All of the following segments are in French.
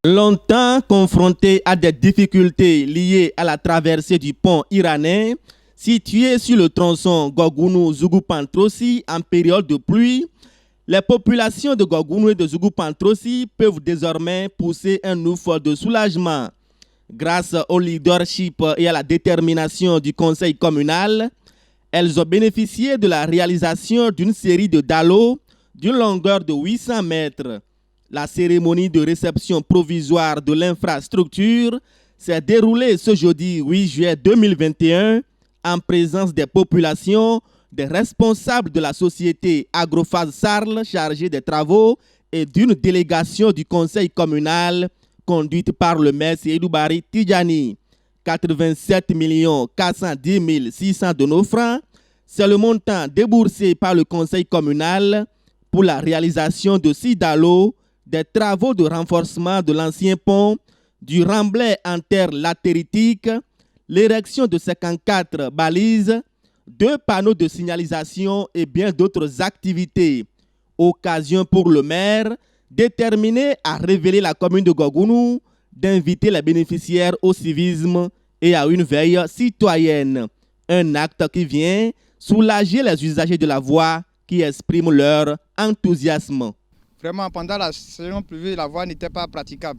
Longtemps confronté à des difficultés liées à la traversée du pont iranien, situé sur le tronçon Gorgounou-Zougou-Pantrossi en période de pluie, les populations de Gorgounou et de Zougou-Pantrossi peuvent désormais pousser un ouf de soulagement. Grâce au leadership et à la détermination du conseil communal, elles ont bénéficié de la réalisation d'une série de dallos d'une longueur de 800 mètres. La cérémonie de réception provisoire de l'infrastructure s'est déroulée ce jeudi 8 juillet 2021 en présence des populations, des responsables de la société Agrophase Sarl chargée des travaux et d'une délégation du conseil communal conduite par le maire Seydou Bari Tidjani. 87 410 600 de nos francs, c'est le montant déboursé par le conseil communal pour la réalisation de 6 dallos, des travaux de renforcement de l'ancien pont, du remblai en terre latéritique, l'érection de 54 balises, 2 panneaux de signalisation et bien d'autres activités. Occasion pour le maire, déterminé à révéler la commune de Gorgounou, d'inviter les bénéficiaires au civisme et à une veille citoyenne. Un acte qui vient soulager les usagers de la voie qui expriment leur enthousiasme. Vraiment, pendant la saison pluvieuse, la voie n'était pas praticable.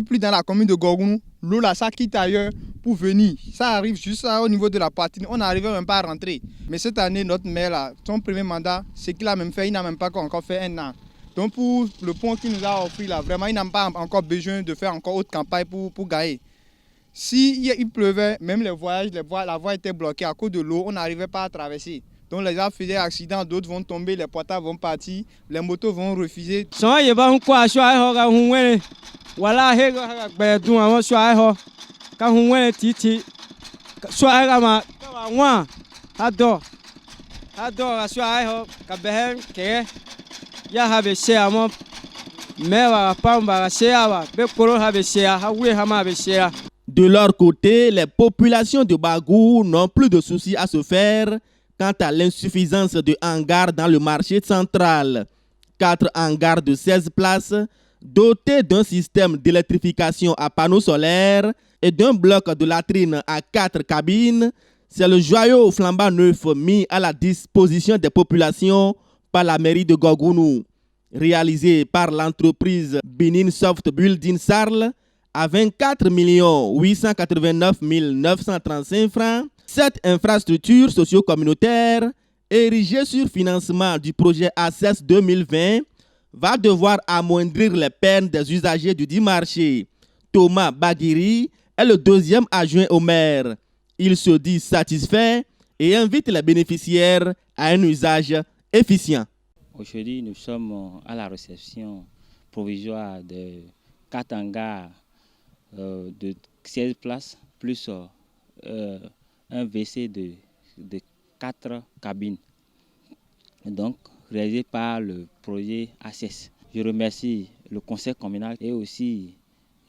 Plus dans la commune de Gorgounou, l'eau là, ça quitte ailleurs pour venir. Ça arrive juste au niveau de la partie. On n'arrivait même pas à rentrer. Mais cette année, notre maire, là, son premier mandat, c'est qu'il a même fait, il n'a même pas encore fait 1 an. Donc pour le pont qu'il nous a offert, là, vraiment, il n'a pas encore besoin de faire encore autre campagne pour gagner. S'il pleuvait, même les voyages, la voie était bloquée à cause de l'eau, on n'arrivait pas à traverser. Donc les gens faisaient accident, d'autres vont tomber, les portables vont partir, les motos vont refuser. De leur côté, les populations de Bagou n'ont plus de soucis à se faire quant à l'insuffisance de hangars dans le marché central. 4 hangars de 16 places, dotés d'un système d'électrification à panneaux solaires et d'un bloc de latrines à 4 cabines, c'est le joyau flambant neuf mis à la disposition des populations par la mairie de Gorgounou. Réalisé par l'entreprise Benin Soft Building Sarl à 24 889 935 francs, cette infrastructure socio-communautaire, érigée sur financement du projet ACES 2020, va devoir amoindrir les peines des usagers du dit marché. Thomas Baguiri est le 2e adjoint au maire. Il se dit satisfait et invite les bénéficiaires à un usage efficient. Aujourd'hui, nous sommes à la réception provisoire de 4 hangars de 16 places, plus un WC de 4 cabines. Et donc, réalisé par le projet ACES. Je remercie le conseil communal et aussi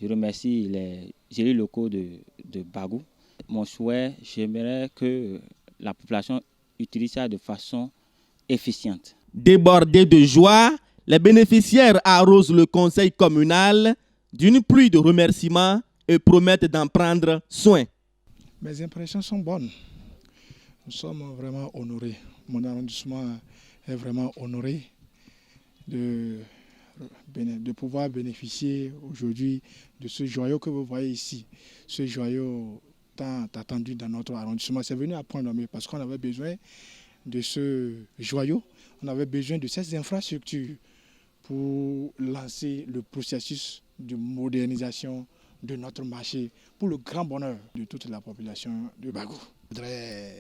je remercie les élus locaux de Bagou. Mon souhait, j'aimerais que la population utilise ça de façon efficiente. Débordés de joie, les bénéficiaires arrosent le conseil communal d'une pluie de remerciements et promettent d'en prendre soin. Mes impressions sont bonnes. Nous sommes vraiment honorés. Mon arrondissement est vraiment honoré de pouvoir bénéficier aujourd'hui de ce joyau que vous voyez ici. Ce joyau tant attendu dans notre arrondissement. C'est venu à point nommé parce qu'on avait besoin de ce joyau. On avait besoin de ces infrastructures pour lancer le processus de modernisation de notre marché pour le grand bonheur de toute la population de Bagou. Je voudrais,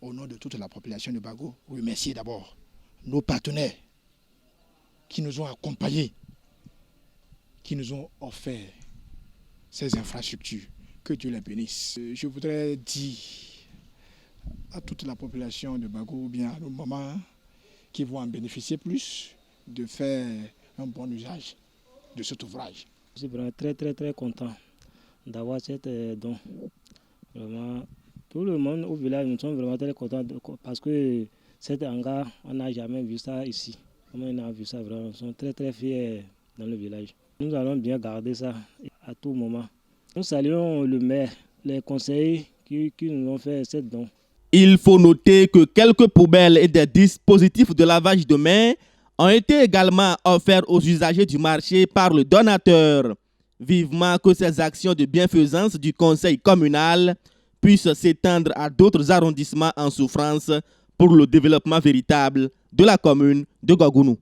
au nom de toute la population de Bagou, remercier d'abord nos partenaires qui nous ont accompagnés, qui nous ont offert ces infrastructures. Que Dieu les bénisse. Je voudrais dire à toute la population de Bagou, ou bien à nos mamans qui vont en bénéficier plus, de faire un bon usage de cet ouvrage. Je suis vraiment très content d'avoir cette don. Vraiment, tout le monde au village, nous sommes vraiment très contents parce que cet hangar, on n'a jamais vu ça ici. Comment on a vu ça vraiment, nous sommes très fiers dans le village. Nous allons bien garder ça à tout moment. Nous saluons le maire, les conseillers qui nous ont fait cette don. Il faut noter que quelques poubelles et des dispositifs de lavage de mains ont été également offerts aux usagers du marché par le donateur. Vivement que ces actions de bienfaisance du conseil communal puissent s'étendre à d'autres arrondissements en souffrance pour le développement véritable de la commune de Gogounou.